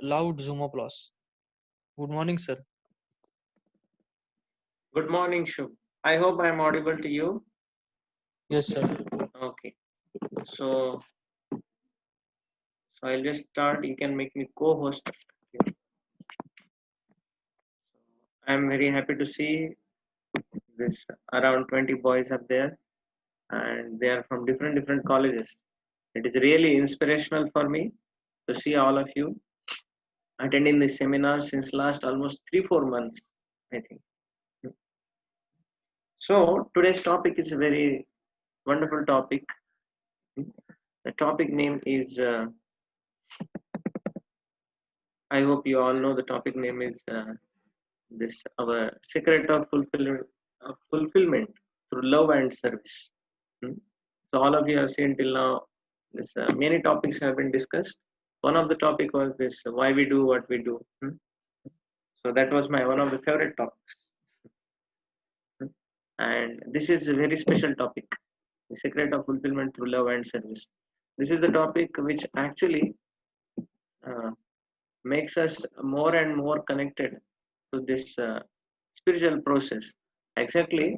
loud Zoom applause. Good morning, sir. Good morning, Shubh. I hope I'm audible to you. Yes, sir. Okay, so I'll just start. You can make me co-host. I'm very happy to see this around 20 boys up there, and they are from different colleges. It is really inspirational for me to see all of you attending this seminar since last almost 3-4 months, I think. So today's topic is a very wonderful topic. The topic name is I hope you all know the topic name is this our secret of fulfillment through love and service. Hmm. So all of you have seen till now this many topics have been discussed. One of the topic was this why we do what we do. Hmm. So that was my one of the favorite topics. Hmm. And this is a very special topic, the secret of fulfillment through love and service. This is the topic which actually uh, makes us more and more connected to this spiritual process. Exactly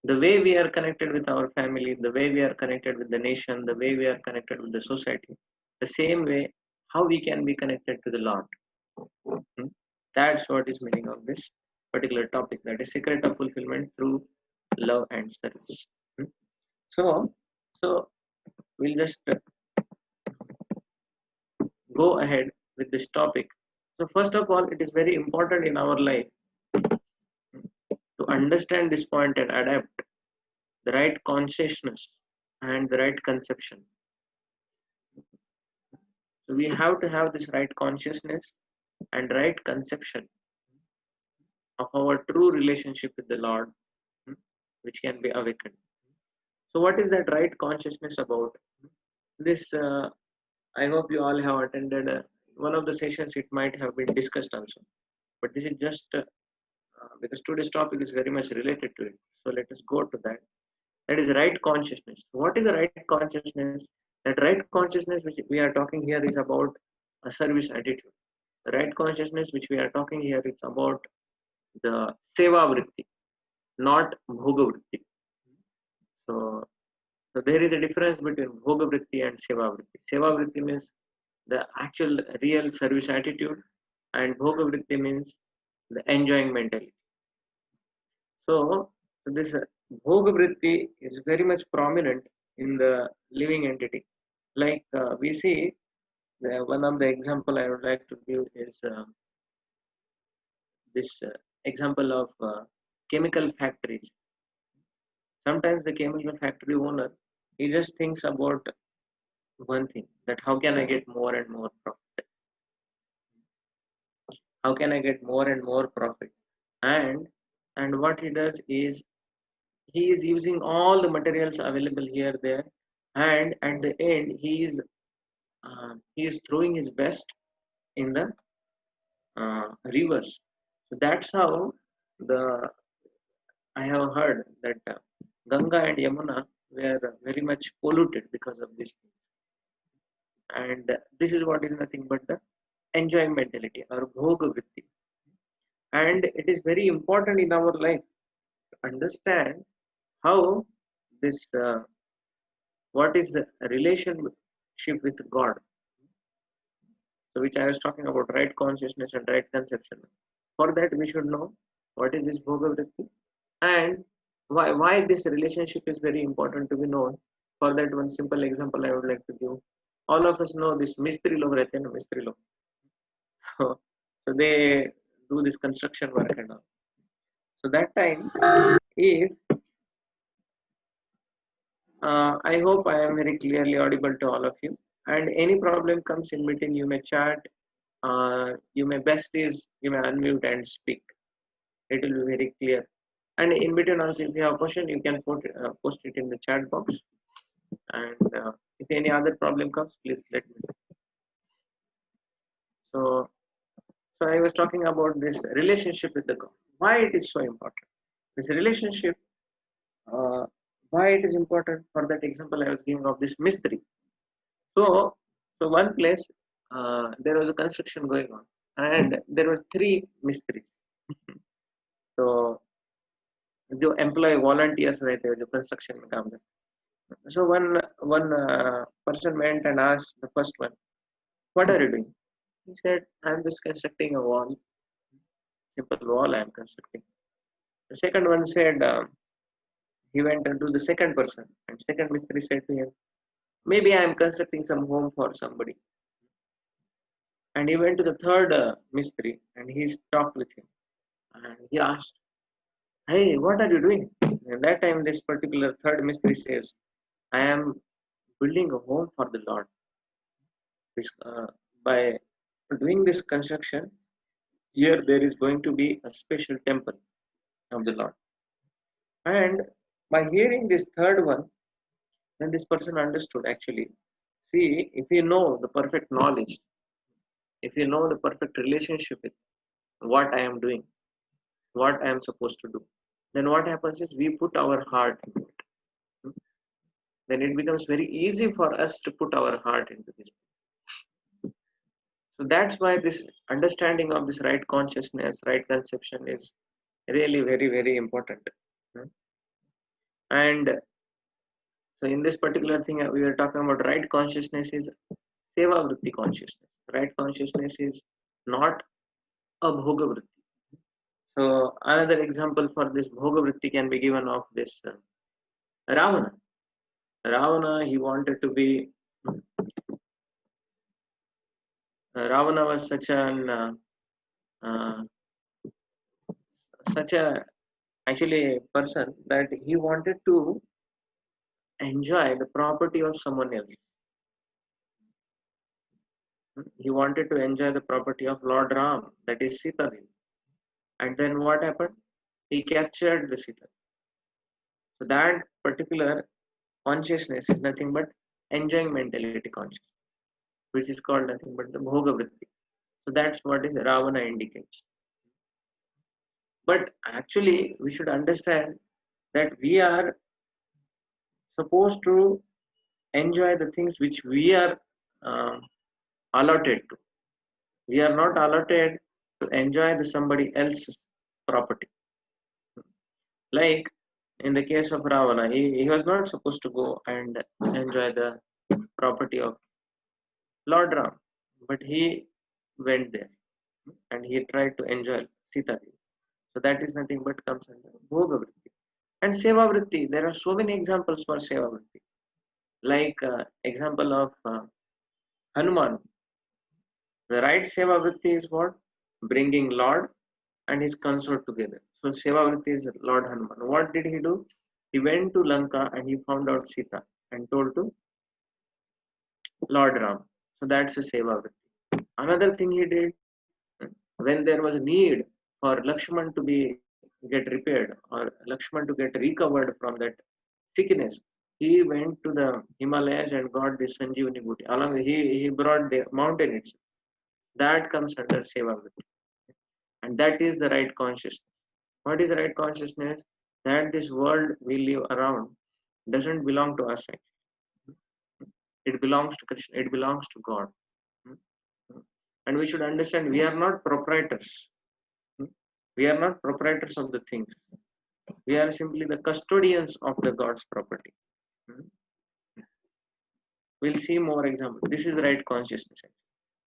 the way we are connected with our family, the way we are connected with the nation, the way we are connected with the society, the same way how we can be connected to the Lord. Hmm? That's what is meaning of this particular topic. That is secret of fulfillment through love and service. Hmm? So, so we'll just go ahead with this topic. So first of all, it is very important in our life to understand this point and adapt the right consciousness and the right conception. So we have to have this right consciousness and right conception of our true relationship with the Lord, hmm, which can be awakened. So what is that right consciousness about? This I hope you all have attended one of the sessions. It might have been discussed also, but this is just because today's topic is very much related to it. So let us go to that. That is right consciousness. What is the right consciousness? That right consciousness which we are talking here is about a service attitude. The right consciousness which we are talking here is about the seva vritti, not bhoga vritti. So there is a difference between bhoga vritti and seva vritti. Seva vritti means the actual real service attitude, and bhoga vritti means the enjoying mentality. So this bhoga vritti is very much prominent in the living entity. Like we see, one of the example I would like to give is this example of chemical factories. Sometimes the chemical factory owner, he just thinks about one thing, that how can I get more and more profit? How can I get more and more profit? And what he does is he is using all the materials available here there, and at the end he is throwing his best in the rivers. So that's how the I have heard that Ganga and Yamuna were very much polluted because of this, and this is what is nothing but the enjoying mentality or bhoga vritti. And it is very important in our life to understand how this what is the relationship with God. So which I was talking about, right consciousness and right conception. For that, we should know what is this bhoga vritti and why this relationship is very important to be known. For that, one simple example I would like to give. All of us know this mistri log rehte hain na, mistri log. So they do this construction work and all. So that time, if I hope I am very clearly audible to all of you. And any problem comes in between, you may chat. You may best is you may unmute and speak. It will be very clear. And in between also, if you have a question, you can post it in the chat box. And if any other problem comes, please let me know. So, so I was talking about this relationship with the God. Why it is so important? This relationship. Uh, why it is important? For that example, I was giving of this mystery. So, so one place, there was a construction going on, and there were three mysteries. So जो employee volunteers रहते हैं जो construction में काम करते हैं. So one person went and asked the first one, "What are you doing?" He said, "I'm just constructing a wall, simple wall I'm constructing." The second one said, he went to the second person, and second mystery said to him, "Maybe I'm constructing some home for somebody." And he went to the third mystery, and he talked with him, and he asked, "Hey, what are you doing?" And that time, this particular third mystery says, "I am building a home for the Lord. This, by doing this construction, here there is going to be a special temple of the Lord." And by hearing this third one, then this person understood actually. See, if you know the perfect knowledge, if you know the perfect relationship with what I am doing, what I am supposed to do, then what happens is we put our heart into it. Then it becomes very easy for us to put our heart into this. So that's why this understanding of this right consciousness, right conception is really very, very important. And so in this particular thing we are talking about right consciousness is seva vritti consciousness. Right consciousness is not a bhoga vritti. So another example for this bhoga vritti can be given of this Ravana. Ravana, he wanted to be. Ravana was uh, such a actually person that he wanted to enjoy the property of someone else. He wanted to enjoy the property of Lord Ram, that is Sita. And then what happened? He captured the Sita. So that particular consciousness is nothing but enjoying mentality consciousness, which is called nothing but the bhoga vritti. So that's what is Ravana indicates. But actually, we should understand that we are supposed to enjoy the things which we are allotted to. We are not allotted to enjoy the somebody else's property. Like in the case of Ravana, he was not supposed to go and enjoy the property of Lord Ram, but he went there and he tried to enjoy Sita. So that is nothing but comes under Bhoga Vritti. And Seva Vritti, there are so many examples for Seva Vritti. Like example of Hanuman. The right Seva Vritti is what? Bringing Lord and his consort together. So Seva Vritti is Lord Hanuman. What did he do? He went to Lanka and he found out Sita and told to Lord Ram. So that's a Seva Vritti. Another thing he did, when there was a need for Lakshman to be get repaired or Lakshman to get recovered from that sickness, he went to the Himalayas and got this Sanjeevani booty. Along he brought the mountain itself. That comes under Seva Vritti. And that is the right consciousness. What is the right consciousness? That this world we live around doesn't belong to us. It belongs to Krishna. It belongs to God. And we should understand we are not proprietors. We are not proprietors of the things. We are simply the custodians of the God's property. We'll see more examples. This is right consciousness.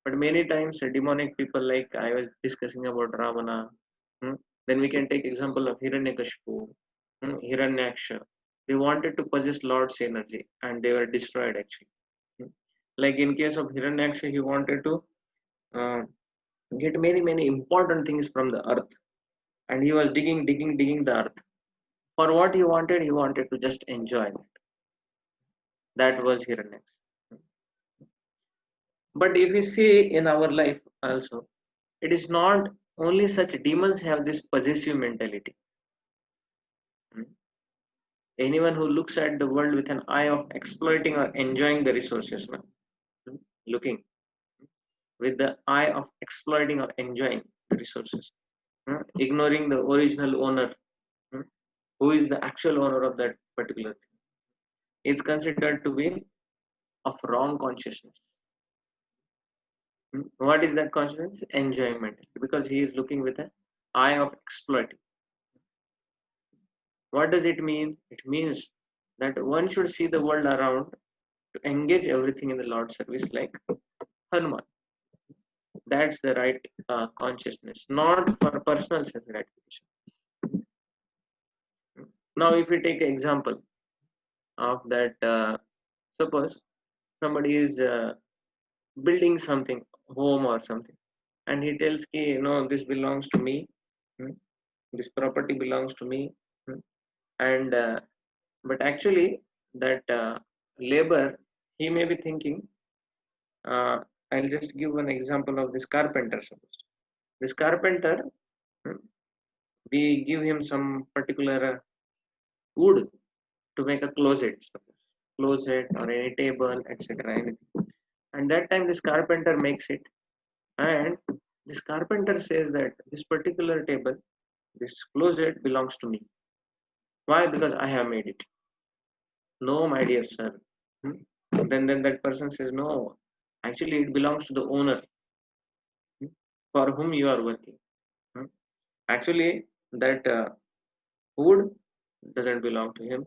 But many times demonic people, like I was discussing about Ravana, then we can take example of Hiranyakashipu, Hiranyaksha. They wanted to possess Lord's energy and they were destroyed actually. Like in case of Hiranyaksha, he wanted to get many important things from the earth, and he was digging the earth. For what he wanted to just enjoy it. That was Hiranyaksha. But if we see in our life also, it is not only such demons have this possessive mentality. Anyone who looks at the world with an eye of exploiting or enjoying the resources, looking with the eye of exploiting or enjoying the resources, ignoring the original owner, who is the actual owner of that particular thing, is considered to be of wrong consciousness. What is that consciousness? Enjoyment, because he is looking with an eye of exploiting. What does it mean? It means that one should see the world around to engage everything in the Lord's service, like Hanuman. That's the right consciousness, not for personal sense gratification. Now, if we take an example of that, suppose somebody is building something, home or something, and he tells, "Ki, this belongs to me. hmm, This property belongs to me." hmm, And but actually, that labor, he may be thinking. Uh, I'll just give an example of this carpenter. Suppose this carpenter, hmm, we give him some particular wood to make a closet, suppose closet or any table, etc. Anything. And that time this carpenter makes it, and this carpenter says that this particular table, this closet belongs to me. Why? Because I have made it. No, my dear sir. Hmm? Then that person says, no, actually it belongs to the owner, hmm, for whom you are working. Hmm? Actually, that wood doesn't belong to him.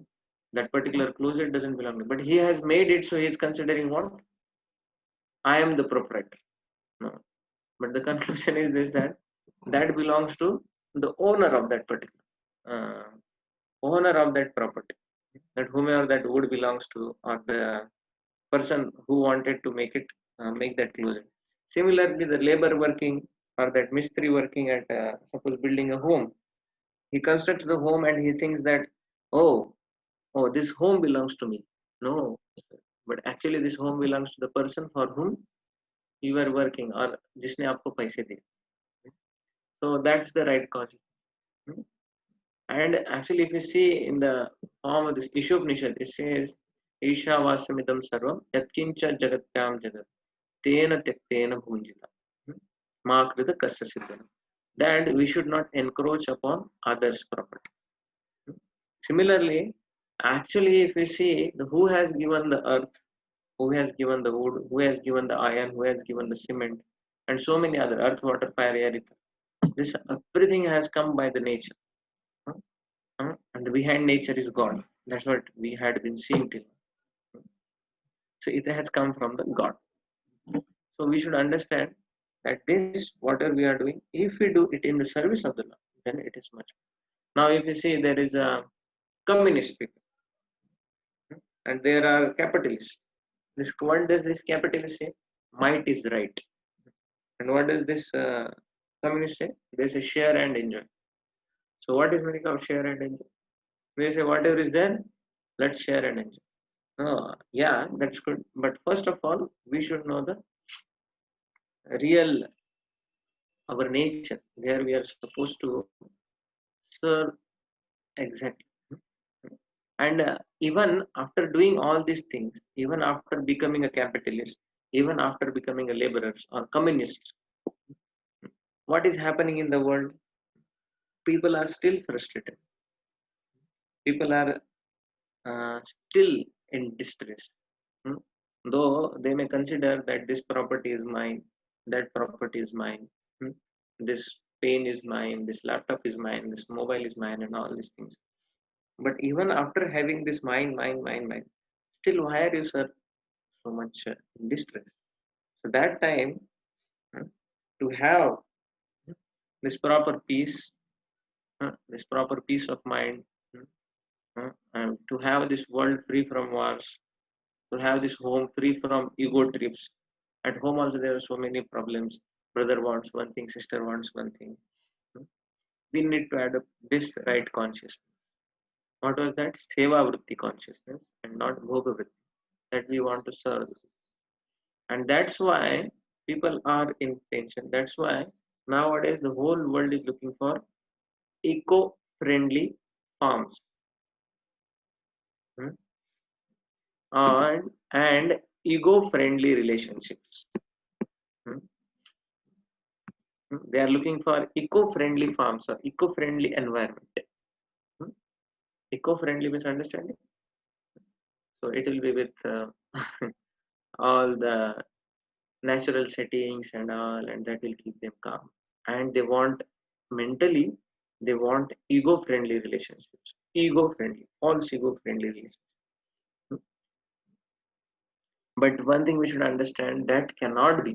That particular closet doesn't belong to him. But he has made it, so he is considering what? I am the proprietor. No. But the conclusion is this, that that belongs to the owner of that particular uh, owner of that property. That whomever that wood belongs to, or the person who wanted to make that closet. Similarly, the labor working or that mystery working at suppose building a home, he constructs the home and he thinks that, oh, this home belongs to me. No, but actually this home belongs to the person for whom you are working, or जिसने आपको पैसे दिए. So that's the right concept. Hmm? And actually, if you see in the form of this Ishopanishad, it says, Isha Vasamidam Sarvam Yatkincha Jagatyam Jagat Tena Tyaktena Bhunjita Makrita Kasya Siddhana. That we should not encroach upon others' property. Similarly, actually, if we see who has given the earth, who has given the wood, who has given the iron, who has given the cement, and so many other earth, water, fire, air, ether. This everything has come by the nature. And behind nature is God. That's what we had been seeing till. So it has come from the God. So we should understand that this, whatever we are doing, if we do it in the service of the Lord, then it is much. Now, if you see, there is a communist people, and there are capitalists. This, what does this capitalist say? Might is right. And what does this communist say? They say share and enjoy. So what is meaning of share and enjoy? They say whatever is there, let's share and enjoy. Yeah, that's good. But first of all, we should know the real, our nature, where we are supposed to serve exactly. And even after doing all these things, even after becoming a capitalist, even after becoming a laborer or communist, what is happening in the world? People are still frustrated. People are still in distress. Hmm? Though they may consider that this property is mine, that property is mine, hmm? This pen is mine, this laptop is mine, this mobile is mine, and all these things. But even after having this mine, still why are you, sir, so much in distress? So that time, hmm, to have this proper peace, this proper peace of mind, hmm, and to have this world free from wars, to have this home free from ego trips. At home also there are so many problems. Brother wants one thing, sister wants one thing. Hmm. We need to adopt this right consciousness. What was that? Seva vritti consciousness and not bhoga vritti. That we want to serve. And that's why people are in tension. That's why nowadays the whole world is looking for eco-friendly farms. Hmm. And ego-friendly relationships. Hmm. They are looking for eco-friendly farms or eco-friendly environment. Hmm? Eco-friendly misunderstanding. So it will be with all the natural settings and all, and that will keep them calm. And they want mentally, they want ego-friendly relationships, ego-friendly, false ego-friendly relationships. But one thing we should understand, that cannot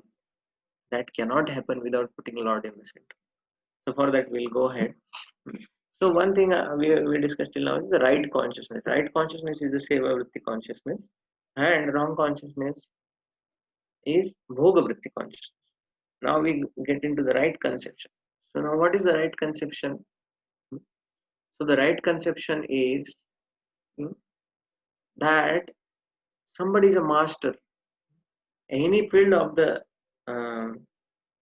happen without putting Lord in the center. So for that, we'll go ahead. So one thing we discussed till now is the right consciousness. Right consciousness is the seva vritti consciousness, and wrong consciousness is bhoga vritti consciousness. Now we get into the right conception. So now what is the right conception? So the right conception is hmm, that somebody is a master. Any field of the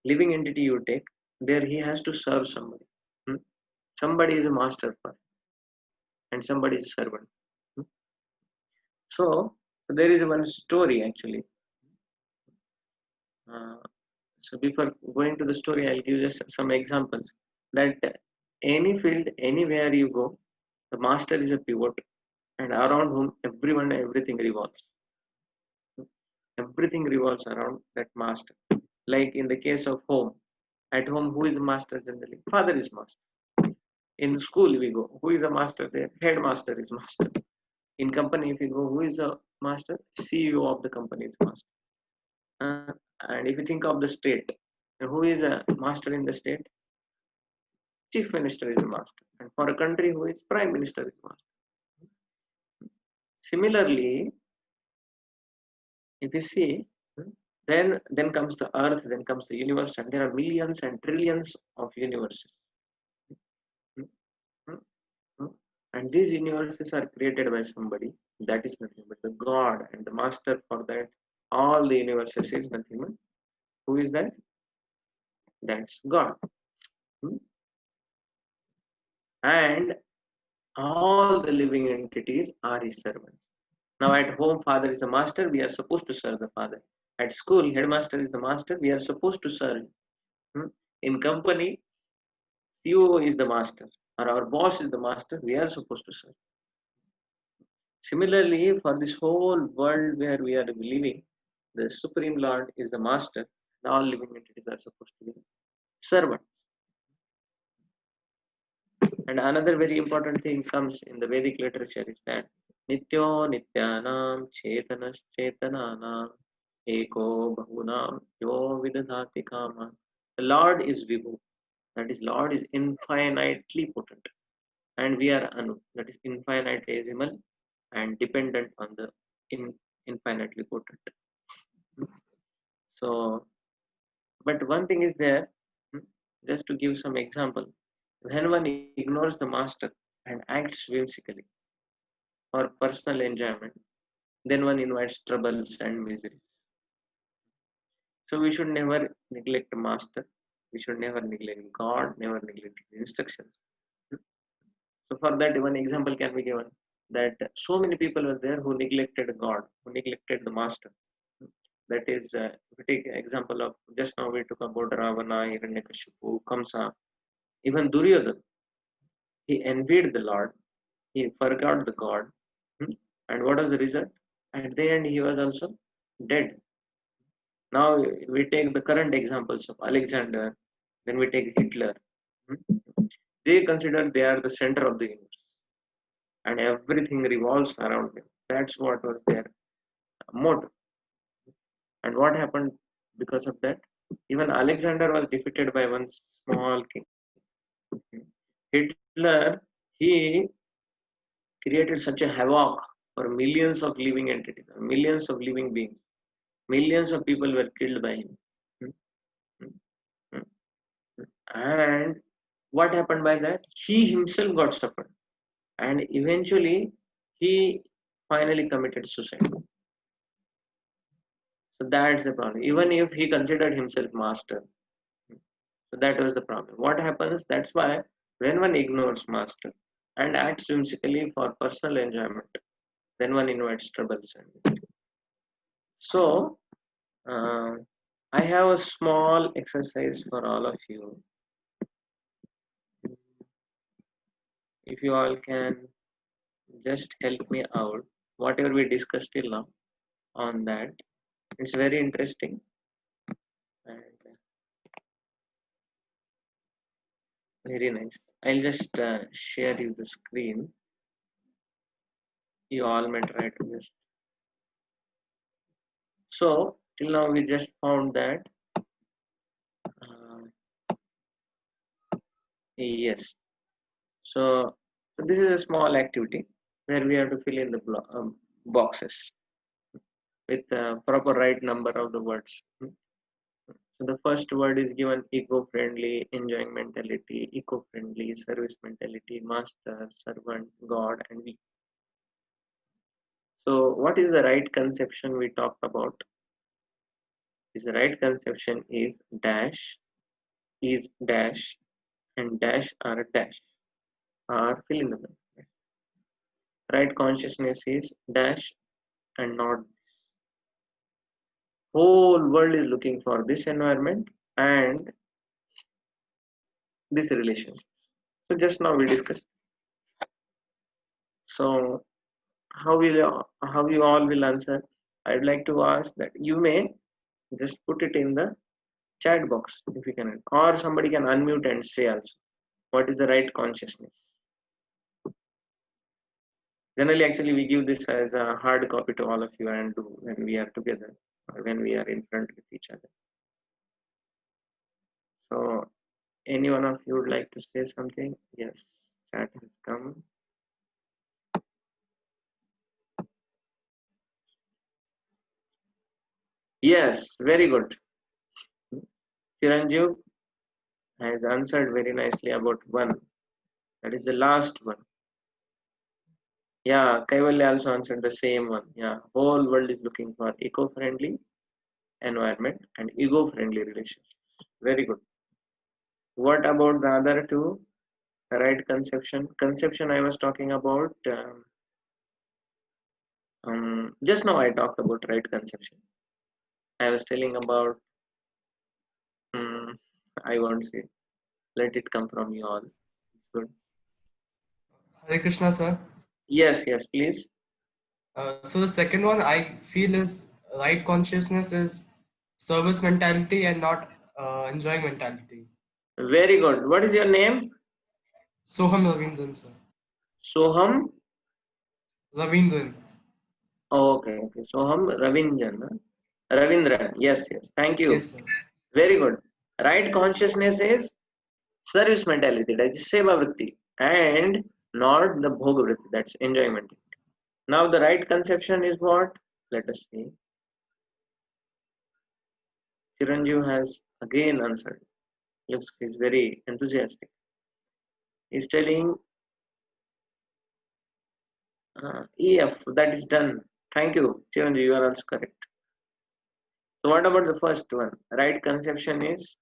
living entity you take, there he has to serve somebody. Hmm. Somebody is a master for, and somebody is a servant. Hmm. So there is one story actually. Uh, so before going to the story, I'll give just some examples that any field, anywhere you go, the master is a pivot, and around whom everyone, everything revolves. Everything revolves around that master. Like in the case of home, at home, who is the master generally? Father is master. In school, we go, who is a master there? Headmaster is master. In company, if you go, who is a master? CEO of the company is master. And if you think of the state, who is a master in the state? Chief minister is a master. And for a country, who is prime minister is master. Similarly, if you see, then comes the earth, then comes the universe, and there are millions and trillions of universes. And these universes are created by somebody. That is nothing but the God, and the master for that all the universes is nothing but who is that? That's God. And all the living entities are his servants. Now at home, father is the master, we are supposed to serve the father. At school, headmaster is the master, we are supposed to serve him. In company, CEO is the master, or our boss is the master, we are supposed to serve. Similarly, for this whole world where we are living, the Supreme Lord is the master, and all living entities are supposed to be servants. And another very important thing comes in the Vedic literature is that Nityo Nityanam Chetanas Chetananam Eko Bahunam Yo Vidadhati Kama. The Lord is Vibhu, that is, Lord is infinitely potent, and we are Anu, that is infinitesimal and dependent on the infinitely potent. So, but one thing is there, just to give some example, when one ignores the master and acts whimsically for personal enjoyment, then one invites troubles and miseries. So we should never neglect the master. We should never neglect God, never neglect the instructions. So for that, one example can be given that so many people were there who neglected God, who neglected the master. That is, we take example of just now we took about Ravana, Hiranyakashipu, Kamsa, even Duryodhana. He envied the Lord, he forgot the God, and what was the result? At the end, he was also dead. Now we take the current examples of Alexander, then we take Hitler. They consider they are the center of the universe, and everything revolves around them. That's what was their motto. And what happened because of that? Even Alexander was defeated by one small king. Hitler, he created such a havoc for millions of living entities, millions of living beings. Millions of people were killed by him. And what happened by that? He himself got suffered. And eventually, he finally committed suicide. So that's the problem. Even if he considered himself master. So that was the problem. What happens? That's why when one ignores master and acts whimsically for personal enjoyment, then one invites troubles and misery. So I have a small exercise for all of you. If you all can just help me out, whatever we discussed till now on that, it's very interesting. Very nice. I'll just share you the screen. You all may try to just. So till now we just found that yes. So this is a small activity where we have to fill in the boxes with proper right number of the words. So the first word is given: eco-friendly, enjoying mentality, eco-friendly, service mentality, master, servant, God, and we. So what is the right conception we talked about? Is the right conception is dash, and dash are dash, are fill in the blank. Right consciousness is dash and not. Whole world is looking for this environment and this relationship. So just now we discussed. So how you all will answer? I'd like to ask that you may just put it in the chat box if you can, or somebody can unmute and say also what is the right consciousness. Generally, actually, we give this as a hard copy to all of you and do when we are together or when we are in front with each other. So any one of you would like to say something? Yes, chat has come. Yes, very good. Chiranjeev has answered very nicely about one. That is the last one. Yeah, Kaivalya also answered the same one. Yeah, whole world is looking for eco-friendly environment and ego-friendly relationships. Very good. What about the other two? Right conception. Conception I was talking about. Just now I talked about right conception. I was telling about. I won't say. Let it come from you all. It's good. Hare Krishna, sir. Yes, yes, please. So the second one I feel is right consciousness is service mentality and not enjoying mentality. Very good. What is your name? Soham Ravindran, sir. Soham. Ravindran. Oh, okay, okay. Soham Ravindran. Ravindran. Yes, yes. Thank you. Yes, sir. Very good. Right consciousness is service mentality, that is seva vritti, and not the bhoga vritti, that's enjoyment. Now the right conception is what? Let us see. Chiranjeev has again answered. Looks he's very enthusiastic. He's telling EF, that is done. Thank you, Chiranjeev, you are also correct. So what about the first one? Right conception is,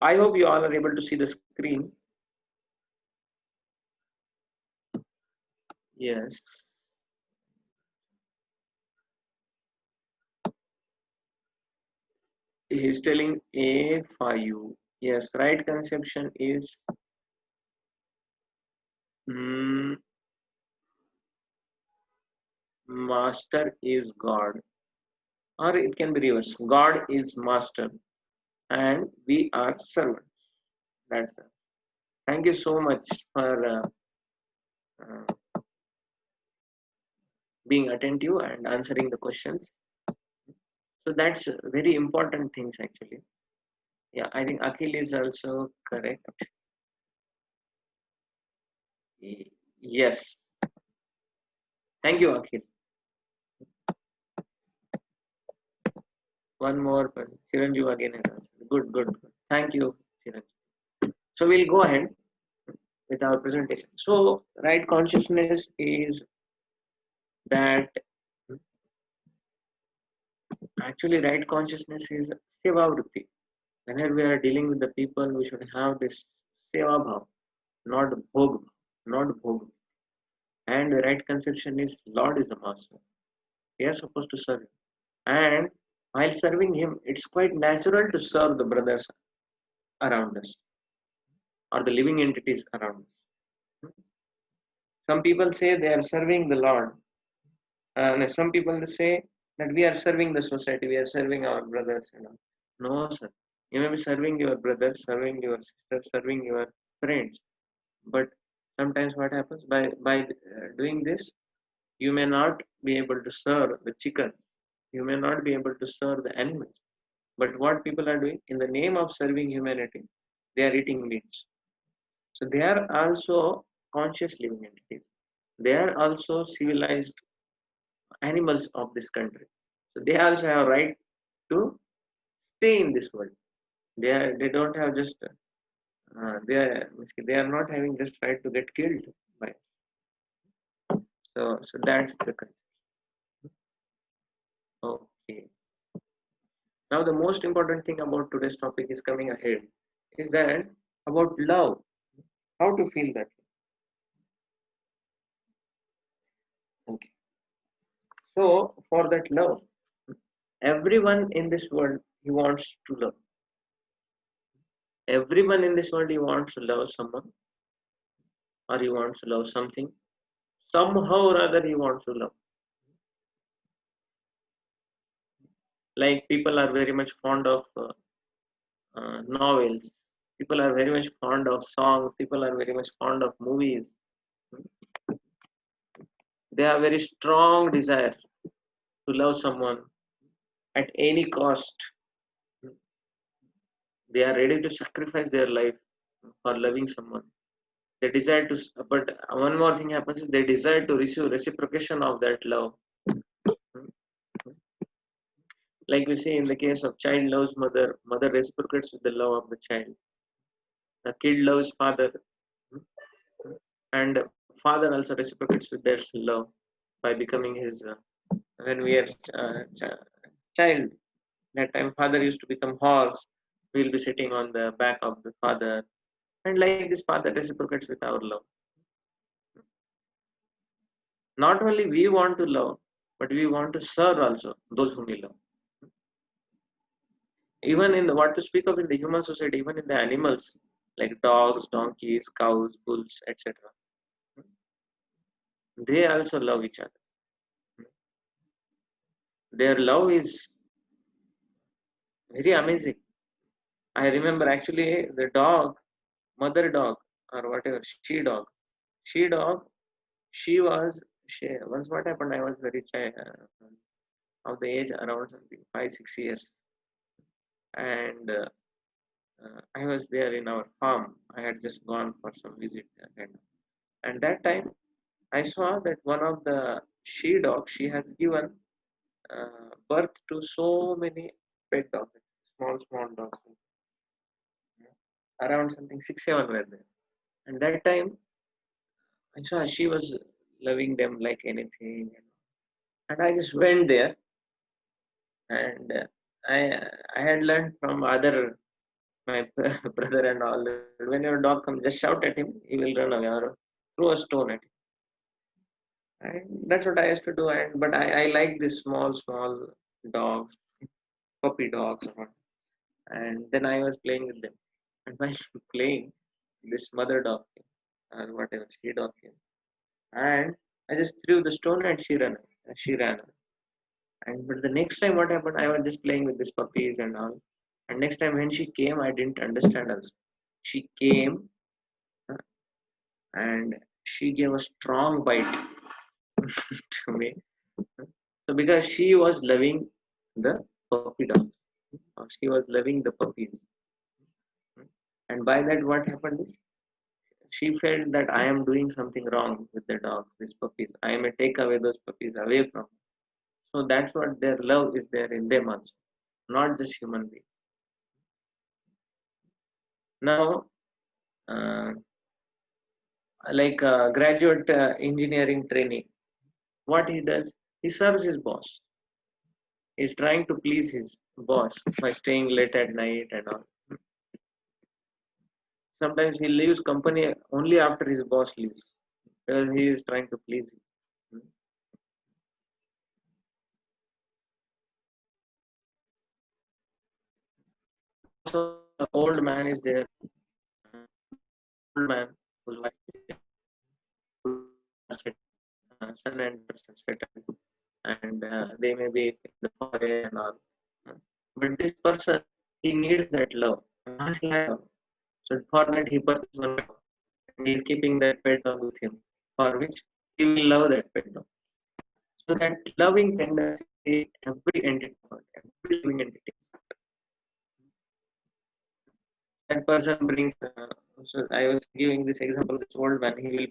I hope you all are able to see the screen. Yes. He's telling A for you. Yes, right conception is master is God, or it can be reversed. God is master, and we are servants. That's it. Thank you so much for being attentive and answering the questions. So that's very important things actually. Yeah, I think Akhil is also correct. Yes. Thank you, Akhil. One more person. Chiranjeev again has answered. Good, good, good. Thank you, Chiranjeev. So we'll go ahead with our presentation. So right consciousness is that actually right consciousness is seva vritti. Whenever we are dealing with the people, we should have this seva bhav, not bhog, not bhog. And the right conception is Lord is the master. We are supposed to serve him. And while serving him, it's quite natural to serve the brothers around us or the living entities around us. Some people say they are serving the Lord, and some people say that we are serving the society, we are serving our brothers. No, sir. You may be serving your brother, serving your sister, serving your friends, but sometimes what happens by doing this, you may not be able to serve the chickens. You may not be able to serve the animals. But what people are doing in the name of serving humanity, they are eating meats. So they are also conscious living entities. They are also civilized animals of this country. So they also have right to stay in this world. They don't have just they are not having just right to get killed by us. So that's the concept. Okay. Now the most important thing about today's topic is coming ahead is that about love. How to feel that. Okay. So for that love, everyone in this world he wants to love. Everyone in this world he wants to love someone or he wants to love something. Somehow or other he wants to love. Like people are very much fond of novels. People are very much fond of songs. People are very much fond of movies. They have very strong desire to love someone at any cost. They are ready to sacrifice their life for loving someone. They desire to, but one more thing happens is they desire to receive reciprocation of that love. Like we see in the case of child loves mother, mother reciprocates with the love of the child. The kid loves father, and father also reciprocates with their love by becoming his. When we are child, that time father used to become horse. We'll be sitting on the back of the father, and like this, father reciprocates with our love. Not only we want to love, but we want to serve also those whom we love. Even in the, what to speak of in the human society, even in the animals like dogs, donkeys, cows, bulls, etc. They also love each other. Their love is very amazing. I remember actually the dog, mother dog or whatever, she dog, once what happened, I was very child, of the age around something 5 6 years, and I was there in our farm. I had just gone for some visit, and that time I saw that one of the she dogs, she has given birth to so many pet dogs, small dogs, around something 6 7 were there. And that time I saw she was loving them like anything, and I just went there, and I had learned from other my brother and all that when your dog comes, just shout at him, he will run away or throw a stone at him. And that's what I used to do. And but I like these small dogs, puppy dogs, and then I was playing with them. And while playing, this mother dog came, or whatever she dog came, and I just threw the stone and she ran away. She ran away. And but the next time what happened, I was just playing with these puppies and all. And next time when she came, I didn't understand also. She came uh, and she gave a strong bite to me. So because she was loving the puppy dog, she was loving the puppies, and by that what happened is she felt that I am doing something wrong with the dogs, these puppies. I may take away those puppies away from them. So that's what their love is there in them also, not just human beings. Now, uh, like a graduate engineering trainee, what he does, he serves his boss. He's trying to please his boss by staying late at night and all. Sometimes he leaves company only after his boss leaves because he is trying to please him. So the old man is there, old man whose wife son and person settled, and they may be in the forest and all. But this person he needs that love, mass love. So for that he purchases one dog, and he is keeping that pet dog with him, for which he will love that pet dog. So that loving tendency, every entity, every living entity, that person brings. So I was giving this example. This old man, he will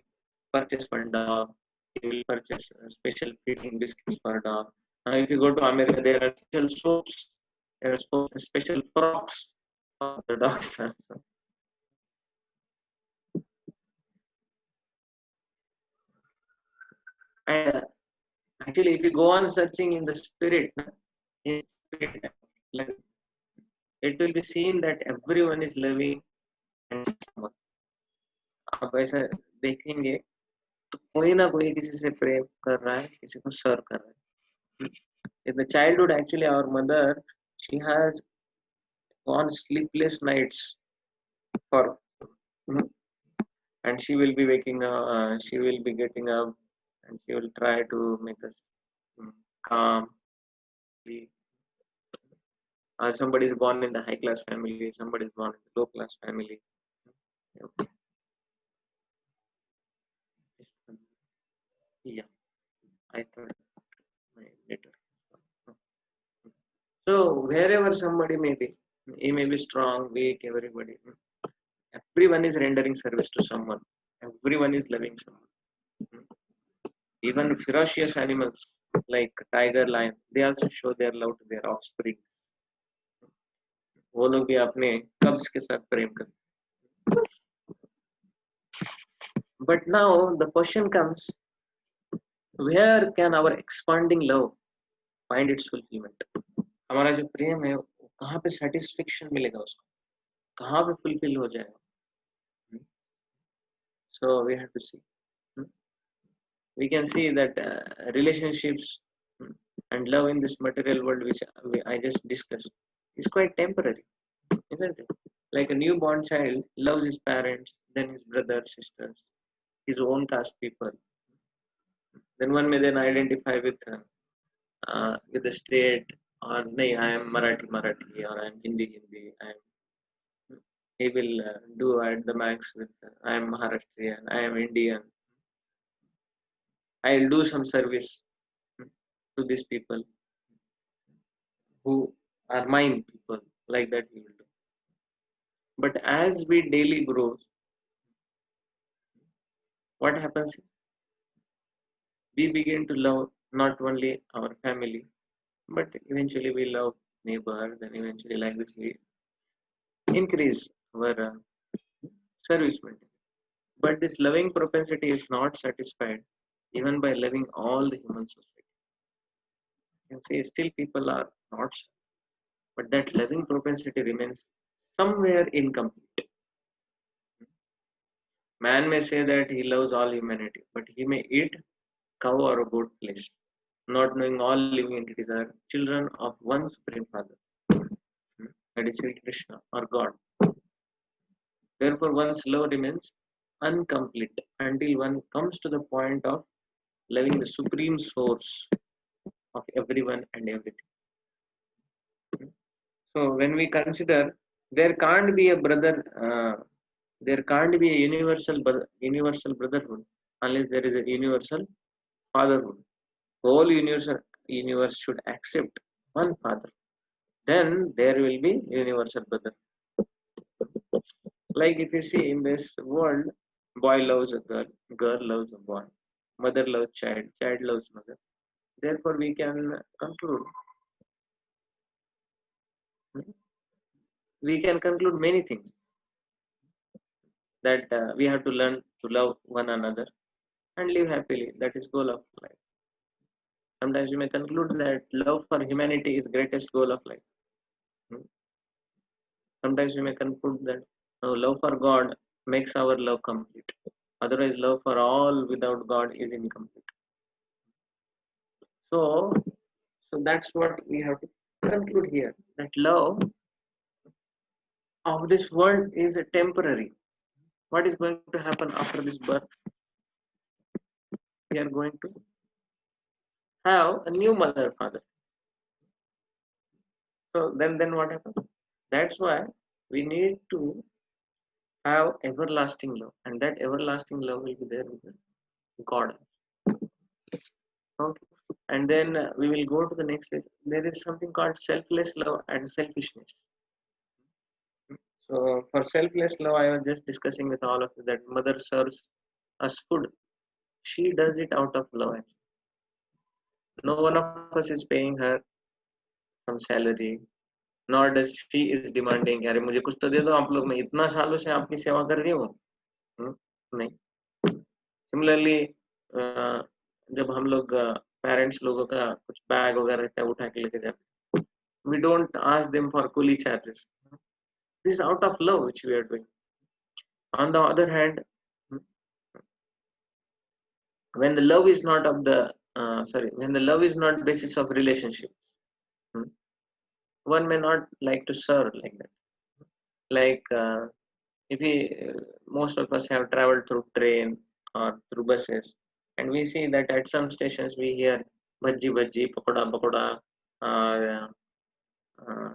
purchase one dog. He will purchase special feeding biscuits for dog. If you go to America, there are special soaps, there are special frocks for the dogs. Also. And actually, if you go on searching in the spirit, in spirit, like, it will be seen that everyone is loving and someone. आप ऐसा देखेंगे तो कोई ना कोई किसी से प्रेम कर रहा है, किसी को सर्व कर रहा है. In the childhood, actually, our mother, she has gone sleepless nights for, mm, and she will be waking up, she will be getting up, and she will try to make us calm. Somebody is born in the high class family, somebody is born in the low class family. Yeah, I thought my network. So wherever somebody may be, he may be strong, weak, everybody. Everyone is rendering service to someone. Everyone is loving someone. Even ferocious animals like tiger, lion, they also show their love to their offspring. वो लोग भी अपने cubs के साथ प्रेम करते. But now the question comes, where can our expanding love find its fulfillment? हमारा जो प्रेम है कहाँ पे satisfaction मिलेगा उसको, कहाँ पे fulfill हो जाएगा? So we have to see. We can see that relationships and love in this material world, which I just discussed, is quite temporary, isn't it? Like a newborn child loves his parents, then his brothers, sisters, his own caste people. Then one may then identify with the state, or nay, I am Marathi, or I am Hindi, he will do at the max with I am Maharashtrian, I am Indian. I will do some service to these people who are mine people, like that we will do. But as we daily grow, what happens? We begin to love not only our family, but eventually we love neighbors, and eventually like this we increase our service mentality. But this loving propensity is not satisfied even by loving all the human society. You can say still people are not, but that loving propensity remains somewhere incomplete. Man may say that he loves all humanity, but he may eat cow or goat flesh, not knowing all living entities are children of one Supreme Father, that is Sri Krishna or God. Therefore, one's love remains incomplete until one comes to the point of loving the Supreme Source of everyone and everything. So, when we consider there can't be a there can't be a universal brotherhood unless there is a universal fatherhood. The whole universe should accept one father. Then there will be universal brother. Like if you see in this world, boy loves a girl loves a boy, mother loves child loves mother. Therefore, we can conclude. We can conclude many things that we have to learn to love one another and live happily. That is goal of life. Sometimes we may conclude that love for humanity is greatest goal of life. Sometimes we may conclude that love for God makes our love complete. Otherwise, love for all without God is incomplete. So that's what we have to conclude here. That love of this world is a temporary. What is going to happen after this birth? We are going to have a new mother, father. So then what happens? That's why we need to have everlasting love, and that everlasting love will be there with God. Okay, and then we will go to the next stage. There is something called selfless love and selfishness. So for selfless love, I was just discussing with all of you that mother serves us food. She does it out of love. No one of us is paying her some salary, nor does she is demanding, अरे मुझे कुछ तो दे दो आप लोग, मैं इतना सालों से आपकी सेवा कर रही हूँ. नहीं. Similarly, जब हम लोग पेरेंट्स लोगों का कुछ बैग वगैरह रहता है उठा के लेके जाते, we don't ask them for coolie charges. This is out of love which we are doing. On the other hand, when the love is not of the when the love is not basis of relationship, one may not like to serve like that. Like if we most of us have traveled through train or through buses, and we see that at some stations we hear bhaji bhaji, pakoda pakoda.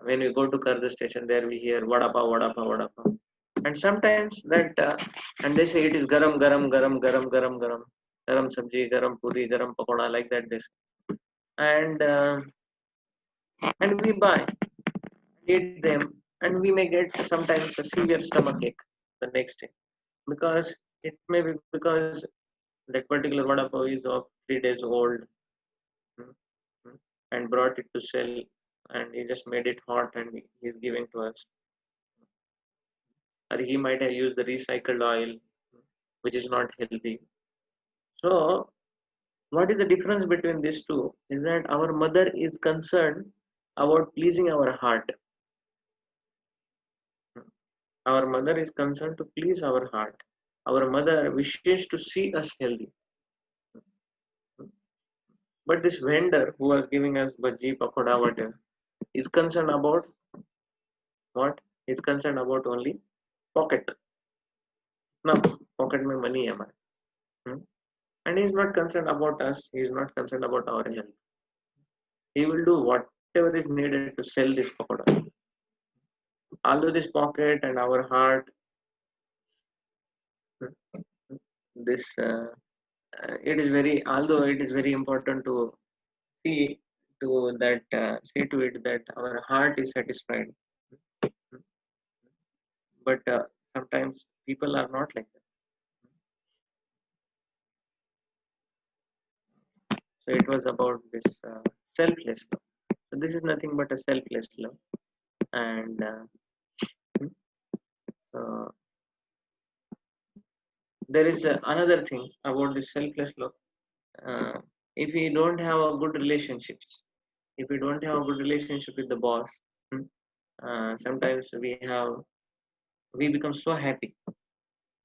When we go to Karda station, there we hear vada pav vada pav vada pav. And sometimes that and they say it is garam garam garam garam garam garam garam sabji, garam puri, garam pakoda, like that this. And we buy, eat them, and we may get sometimes a severe stomach ache the next day, because it may be because that particular vada pav is of 3 days old, mm, and brought it to sell, and he just made it hot and he is giving to us. Or he might have used the recycled oil, which is not healthy. So what is the difference between these two is that our mother is concerned about pleasing our heart. Our mother is concerned to please our heart. Our mother wishes to see us healthy. But this vendor who was giving us bhaji, pakoda, whatever, is concerned about what? Is concerned about only pocket. No, pocket mein money hai. And he is not concerned about us. He is not concerned about our health. He will do whatever is needed to sell this pakoda. Although this pocket and our heart, this it is very, although it is very important to see to that see to it that our heart is satisfied, but sometimes people are not like that. So it was about this selfless love. So this is nothing but a selfless love. And so there is another thing about this selfless love. If we don't have a good relationships, if we don't have a good relationship with the boss, sometimes we become so happy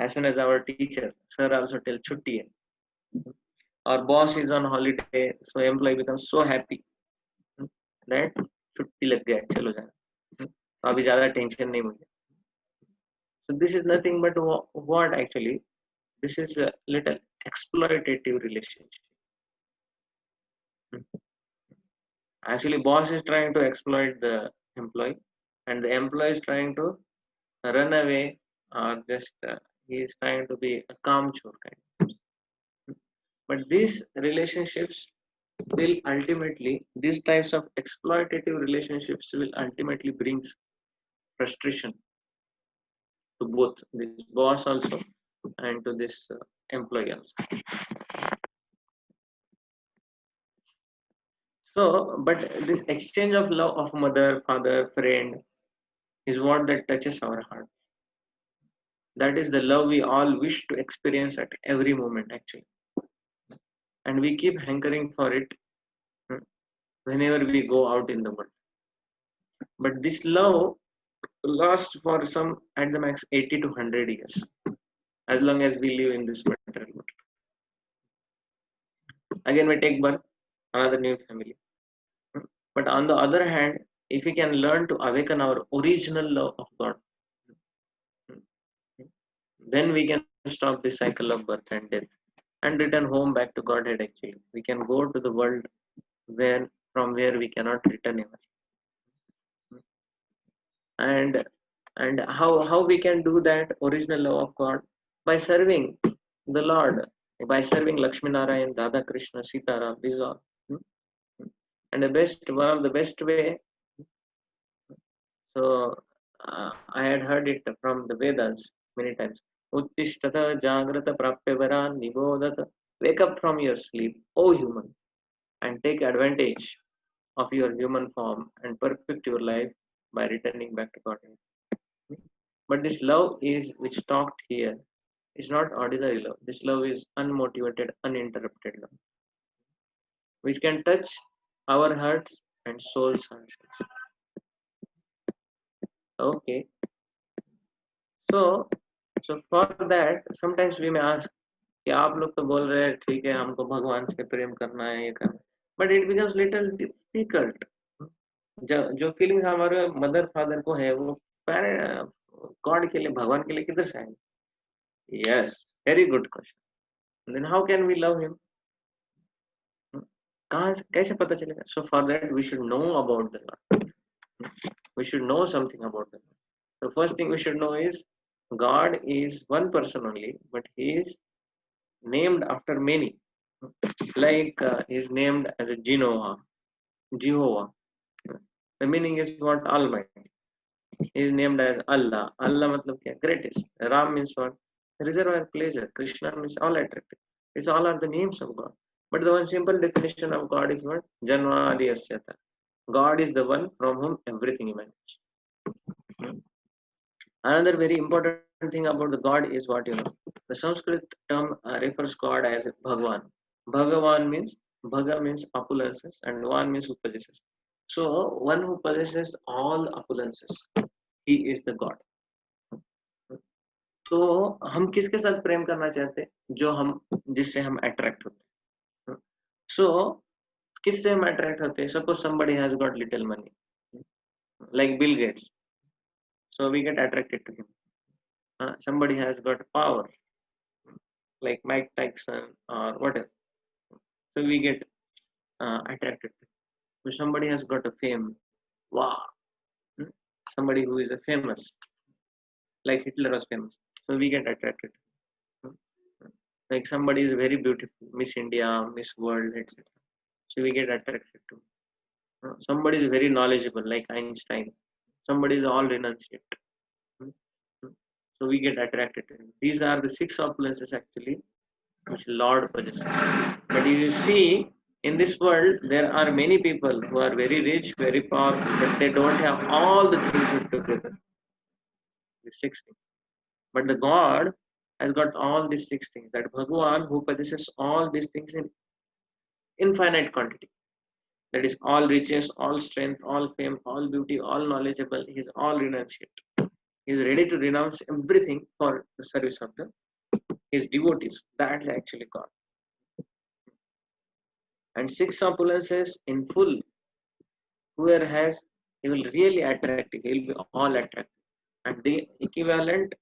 as soon as our teacher sir also tell chutti hai. Our boss is on holiday, so employee becomes so happy that छुट्टी लग गया चलो जाना, अभी ज़्यादा tension नहीं मुझे. So this is nothing but what actually, this is a little exploitative relationship. Actually boss is trying to exploit the employee, and the employee is trying to run away, or just he is trying to be a calm chore kind. But these relationships will ultimately, these types of exploitative relationships will ultimately bring frustration to both this boss also and to this employee also. So, but this exchange of love of mother, father, friend is what that touches our heart. That is the love we all wish to experience at every moment actually. And we keep hankering for it whenever we go out in the world. But this love lasts for some at the max 80 to 100 years, as long as we live in this material world. Again, we take birth, another new family. But on the other hand, if we can learn to awaken our original love of God, then we can stop this cycle of birth and death and return home back to Godhead actually. We can go to the world from where we cannot return ever. and how we can do that original love of God by serving the Lord, by serving Lakshmi Narayan, Radha Krishna, Sitaram, these are and the best one of the best way. So I had heard it from the Vedas many times. Uttishtata Jagrata Prapyavaran Nibodata. Wake up from your sleep, O human, and take advantage of your human form and perfect your life by returning back to Godhead. But this love is which talked here is not ordinary love. This love is unmotivated, uninterrupted love, which can touch our hearts and souls also. Okay, so for that sometimes we may ask कि आप लोग तो बोल रहे हैं ठीक है हमको भगवान से प्रेम करना है ये करना, but it becomes little difficult. जो फीलिंग हमारे मदर फादर को है वो गॉड के लिए, भगवान के लिए किधर से आएंगे? Yes, very good question. Then how can we love him? कहाँ से कैसे पता चलेगा? So for that we should know about the lord. We should know something about them. The first thing we should know is God is one person only, but He is named after many. Like He is named as a Jehovah. The meaning is what? Almighty. He is named as Allah. Allah मतलब क्या? Greatest. Ram means what? Reservoir pleasure. Krishna means all attractive. These all are the names of God. But the one simple definition of God is what? Janmadi Asyata. God is the one from whom everything emanates. Another very important thing about the God is what you know. The Sanskrit term refers God as Bhagwan. Bhagavan means Bhaga means opulences and Van means who possesses. So one who possesses all opulences, he is the God. तो हम किसके साथ प्रेम करना चाहते हैं? जो हम जिससे हम अट्रैक्ट होते हैं. So किससे हम अट्रैक्ट होते हैं? Suppose somebody has got little money, like Bill Gates. So we get attracted to him. Somebody has got power, like Mike Tyson or whatever. So we get attracted to him. So somebody has got a fame. Wow. Somebody who is a famous, like Hitler was famous. So we get attracted. Like somebody is very beautiful, Miss India, Miss World, etc. So we get attracted to. Somebody is very knowledgeable, like Einstein. Somebody is all renunciate. So we get attracted to him. These are the 6 opulences actually which Lord possesses. But if you see in this world there are many people who are very rich, very powerful, but they don't have all the things together. The 6 things. But the God has got all these 6 things. That Bhagavan who possesses all these things in infinite quantity. That is all riches, all strength, all fame, all beauty, all knowledgeable. He is all renunciate. He is ready to renounce everything for the service of his devotees. That's actually God. And 6 opulences in full. Whoever has, he will really attractive. He will be all attractive. And the equivalent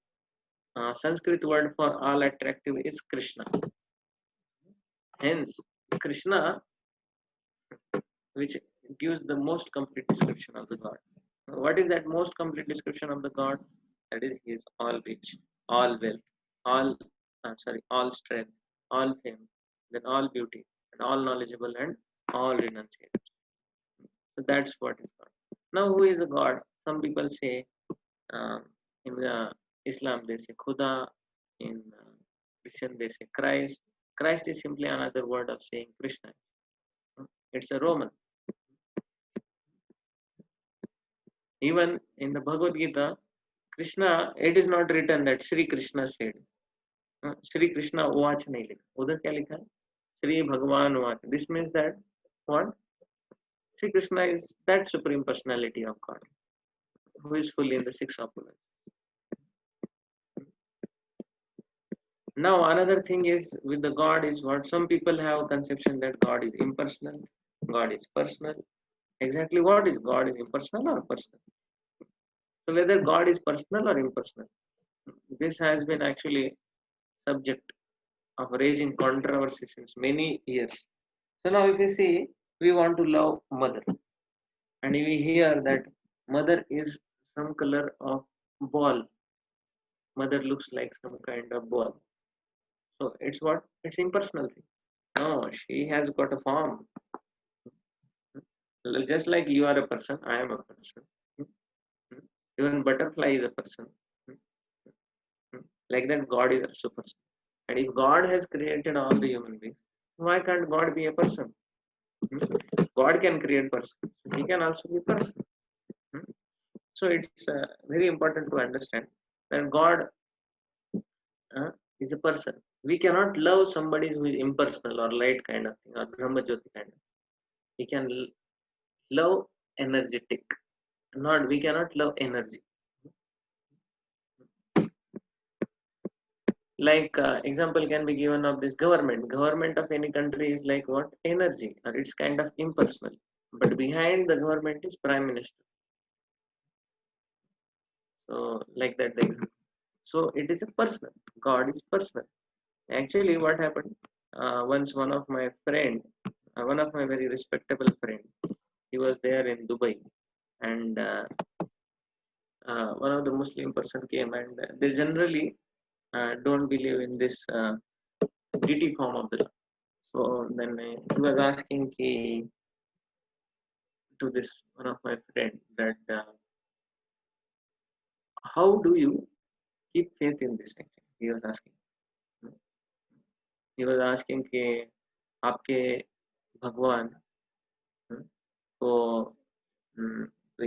Sanskrit word for all attractive is Krishna. Hence, Krishna, which gives the most complete description of the God. What is that most complete description of the God? That is, he is all rich, all wealth, all strength, all fame, then all beauty, and all knowledgeable and all renunciate. So that's what is God. Now, who is a God? Some people say in Islam they say Khuda, in Christian they say Christ. Christ is simply another word of saying Krishna. It's a Roman. Even in the Bhagavad Gita, Krishna, it is not written that Sri Krishna said. Sri Krishna Uvach nahi likha. Udhar kya likha hai? Sri Bhagavan Uvach. This means that what? Sri Krishna is that supreme personality of God, who is fully in the 6 opulence. Now another thing is with the God is what some people have a conception that God is impersonal, God is personal. Exactly what is God? Is impersonal or personal? So whether God is personal or impersonal, this has been actually subject of raising controversy since many years. So now if you see, we want to love mother, and we hear that mother is some color of ball. Mother looks like some kind of ball. So it's what? It's impersonal thing. No, she has got a form. Just like you are a person, I am a person. Even butterfly is a person. Like that, God is also person. And if God has created all the human beings, why can't God be a person? God can create person. He can also be person. So it's very important to understand that God uh, is a person. We cannot love somebody who is impersonal or light kind of thing or Brahma Jyoti kind of. We can love energetic. Not we cannot love energy. Like example can be given of this government of any country is like what? Energy, or it's kind of impersonal, but behind the government is prime minister. So like that the example. So it is a personal. God is personal. Actually what happened, once one of my very respectable friend, he was there in Dubai, and one of the Muslim person came, and they generally don't believe in this deity form of the law. So then he was asking to this one of my friend that how do you keep faith in this thing? He was asking. He was asking कि आपके भगवान को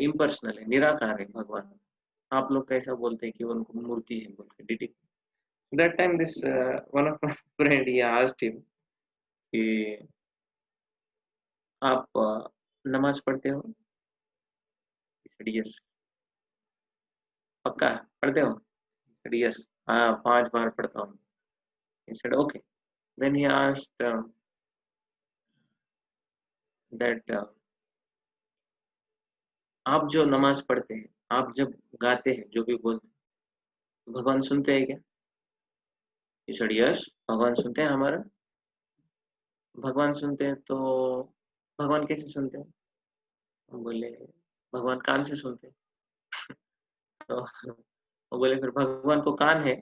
impersonal है, निराकार है भगवान, आप लोग कैसा बोलते हैं कि उनको मूर्ति है बोल के dt. That time this one of my friend he asked him कि आप नमाज पढ़ते हो? He said yes. पक्का पढ़ते हो? He said yes. हाँ 5 बार पढ़ता हूँ. He said okay. Then he asked that आप जो नमाज पढ़ते हैं, आप जब गाते हैं, जो भी बोलते हैं, भगवान सुनते हैं क्या? He said yes. भगवान सुनते हैं हमारा. भगवान सुनते हैं तो भगवान कैसे सुनते हैं? हम बोले भगवान कान से सुनते हैं. तो वो बोले फिर भगवान को कान है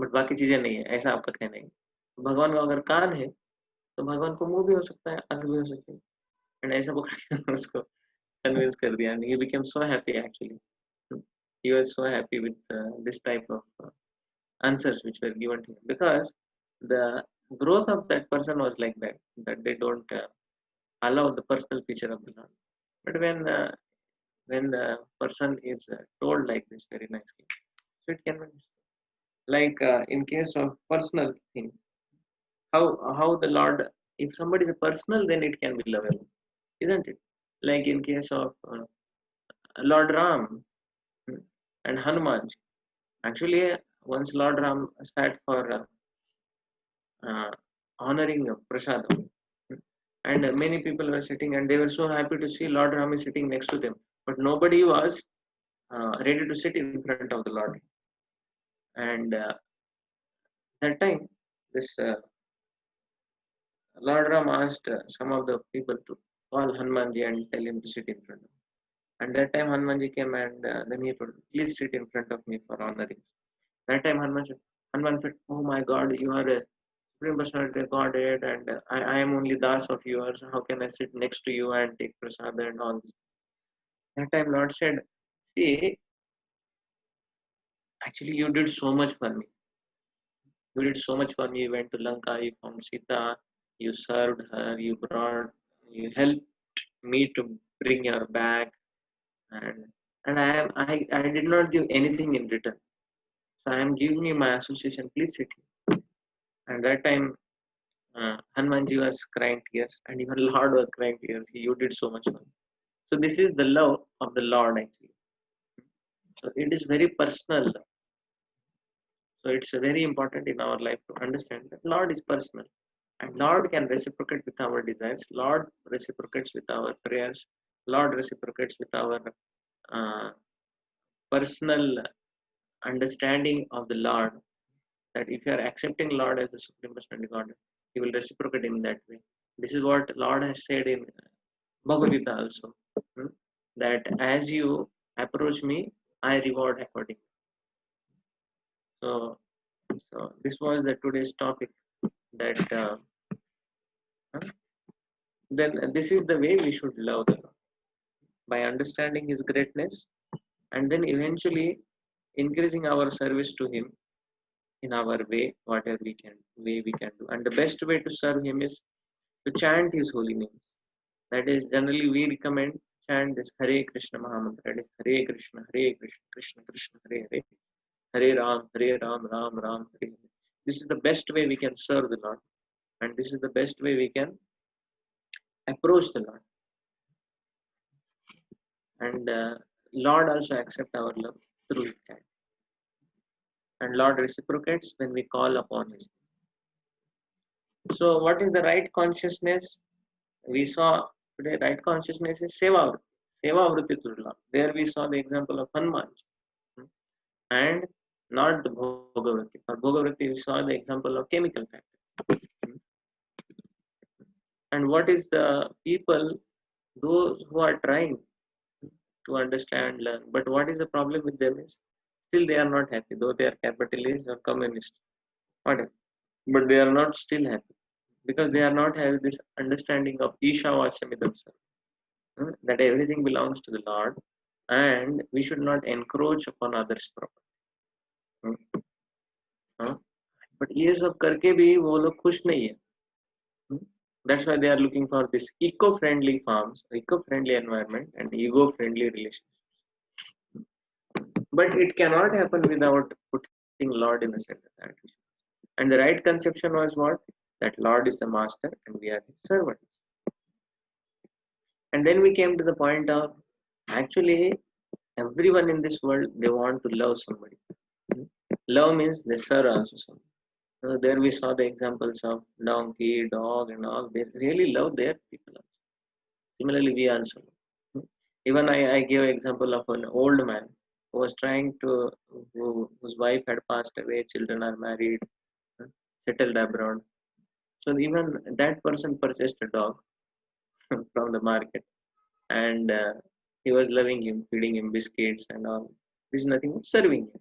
बट बाकी चीजें नहीं है, ऐसा आपका कहना है. भगवान को अगर कान है तो भगवान को मुंह भी हो सकता है, आंख भी हो सकती है. एंड ऐसा पकड़ के उसको कन्विंस कर दिया. And he became so happy actually. He was so happy with this type of answers which were given to him, because the growth of that person was like that they don't allow the personal feature of the Lord. But when the person is told like this very nicely, so it can be like in case of personal things, how the Lord, if somebody is personal, then it can be lovable, isn't it? Like in case of Lord Ram and Hanuman. Actually, once Lord Ram sat for honoring prasadam, and many people were sitting, and they were so happy to see Lord Ram is sitting next to them, but nobody was ready to sit in front of the Lord. And that time, this Lord Ram asked some of the people to call Hanumanji and tell him to sit in front of him. And that time Hanumanji came, and then he told, please sit in front of me for honoring. That time Hanuman said, oh my God, you are a Supreme Personality of Godhead, and I am only Das of yours. How can I sit next to you and take prasad and all this? That time Lord said, see, actually you did so much for me. You did so much for me. You went to Lanka, you found Sita, you served her, you helped me to bring her back, and I did not give anything in return. So I am giving you my association. Please sit here. And that time Hanumanji was crying tears, and even Lord was crying tears. You did so much for me. So this is the love of the Lord actually. So it is very personal. So it's very important in our life to understand that Lord is personal, and Lord can reciprocate with our desires. Lord reciprocates with our prayers. Lord reciprocates with our uh, personal understanding of the Lord. That if you are accepting Lord as the Supreme Personality God, He will reciprocate in that way. This is what Lord has said in Bhagavad Gita also. That as you approach me, I reward accordingly. So, this was the today's topic. That then this is the way we should love the Lord, by understanding His greatness, and then eventually increasing our service to Him in our way, whatever we can do. And the best way to serve Him is to chant His holy names. That is, generally we recommend chant this Hare Krishna Mahamantra. That is Hare Krishna, Krishna Krishna, Hare Hare, Hare Ram, Ram Ram, Hare Hare. This is the best way we can serve the Lord, and this is the best way we can approach the Lord. And Lord also accept our love through His chant. And Lord reciprocates when we call upon His name. So, what is the right consciousness? We saw today right consciousness is Seva Vritti through Lord. There we saw the example of Hanuman, and not the Bhoga Vritti. For Bhoga Vritti, we saw the example of chemical factors. And what is the people, those who are trying to understand, learn, but what is the problem with them is still they are not happy, though they are capitalists or communists, whatever. But they are not still happy because they are not having this understanding of Isha Vashamidam Sarvam, that everything belongs to the Lord and we should not encroach upon others' property. But ये सब करके भी वो लोग खुश नहीं है. That's why they are looking for this eco-friendly farms, eco-friendly environment, and ego-friendly relationships. But it cannot happen without putting Lord in the center. And the right conception was what? That Lord is the master and we are his servants. And then we came to the point of actually everyone in this world, they want to love somebody. Love means they serve also somebody. So there we saw the examples of donkey, dog, and all. They really love their people. Similarly, we also. Even I gave an example of an old man who was trying to, whose wife had passed away, children are married, settled abroad. So even that person purchased a dog from the market, and he was loving him, feeding him biscuits and all. This is nothing but serving him.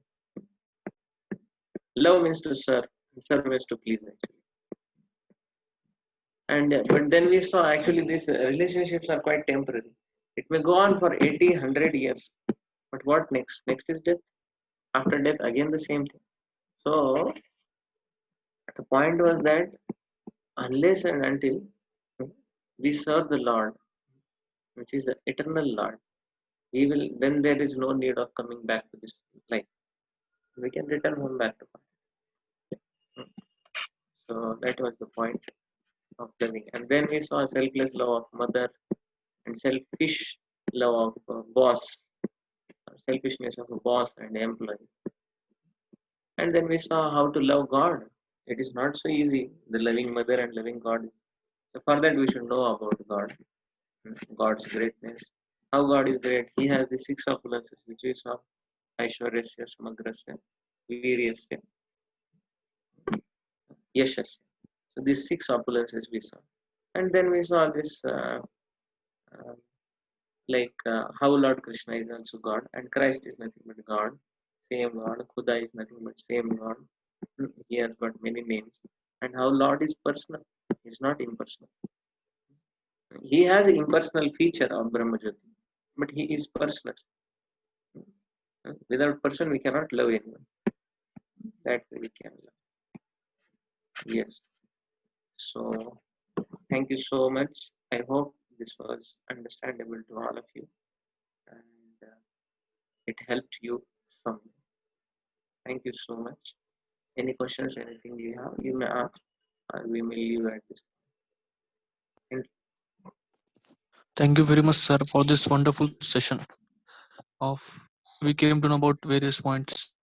Love means to serve, serve means to please actually. And but then we saw actually these relationships are quite temporary. It may go on for 80, 100 years. But what next? Next is death. After death, again the same thing. So the point was that unless and until we serve the Lord, which is the eternal Lord, we will, then there is no need of coming back to this life. We can return home back to God. So that was the point of loving. And then we saw selfless love of mother and selfish love of boss, selfishness of a boss and employee. And then we saw how to love God. It is not so easy, the loving mother and loving God. So for that we should know about God, God's greatness, how God is great. He has the six opulences, which we saw: Aishwaryasya, Samagrasya, Viryasya, Yashasya. So these six opulences we saw. And then we saw this how Lord Krishna is also God and Christ is nothing but God, same God. Khuda is nothing but same God. He has got many names. And how Lord is personal, he is not impersonal. He has an impersonal feature of Brahmajyoti, but he is personal. Without person, we cannot love anyone. That way we can love. Yes. So, thank you so much. I hope this was understandable to all of you, and it helped you some. Thank you so much. Any questions, anything you have, you may ask, or we may leave at this point. Thank you very much, sir, for this wonderful session. We came to know about various points.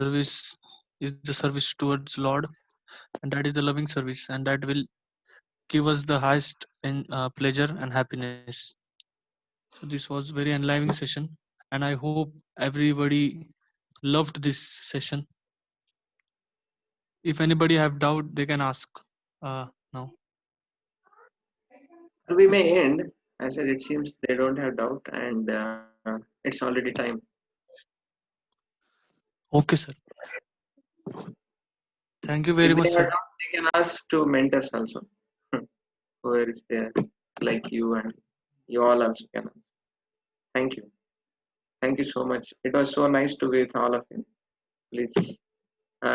Service is the service towards Lord, and that is the loving service, and that will give us the highest pleasure and happiness. So this was very enlivening session, and I hope everybody loved this session. If anybody have doubt, they can ask now. We may end. I said it seems they don't have doubt, and it's already time. Okay, sir. Thank you If very they much, are sir. not, they can ask to mentors also. Whoever is there, like you, and you all also can ask. Thank you. Thank you so much. It was so nice to be with all of you. Please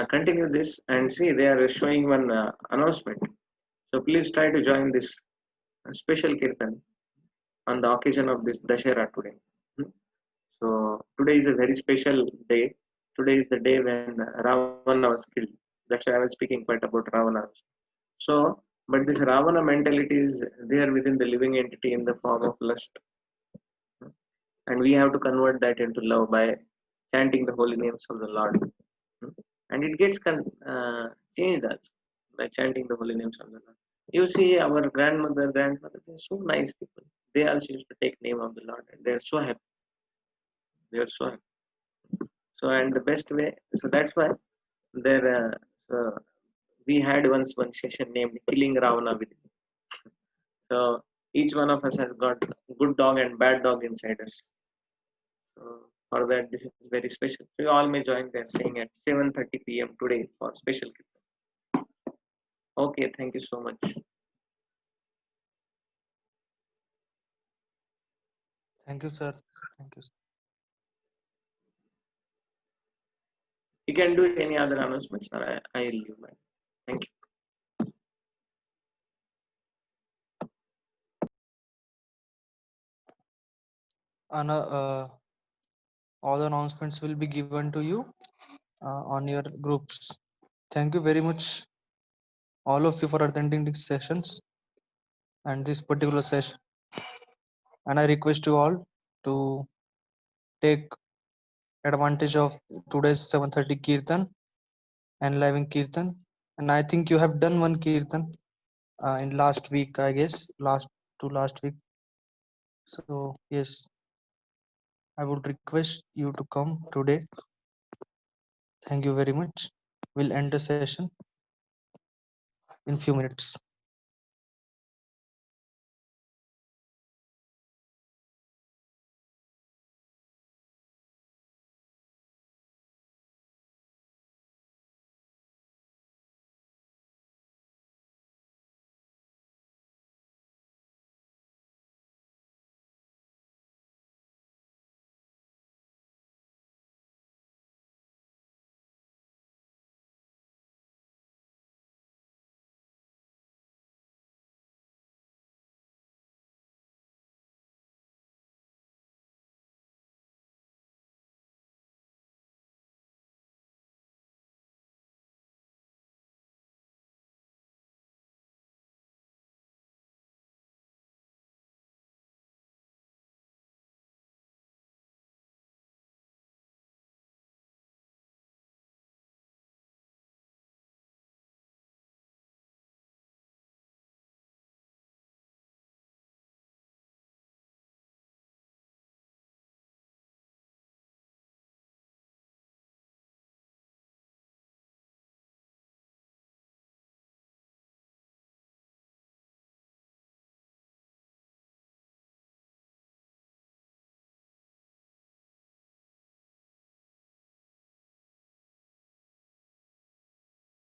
continue this and see they are showing one announcement. So please try to join this special kirtan on the occasion of this Dashera today. Hmm. So today is a very special day. Today is the day when Ravana was killed. That's why I was speaking quite about Ravana. So, but this Ravana mentality is there within the living entity in the form of lust, and we have to convert that into love by chanting the holy names of the Lord. Hmm. And it gets changed also by chanting the holy names of the Lord. You see, our grandfather, they're so nice people. They also used to take name of the Lord, and they're so happy. They're so happy. So, and the best way, so that's why there. So we had once one session named "Killing Ravana" with. So each one of us has got good dog and bad dog inside us. So for that, this is very special. So you all may join. They're saying at 7:30 p.m. today for special. Okay, thank you so much. Thank you, sir. Thank you. You can do any other announcements, or I will leave mine. Thank you. Anna, all the announcements will be given to you on your groups. Thank you very much, all of you, for attending these sessions and this particular session. And I request you all to take advantage of today's 7:30 kirtan and living kirtan. And I think you have done one kirtan in last week, I guess, last week. So yes, I would request you to come today. Thank you very much. We'll end the session in few minutes.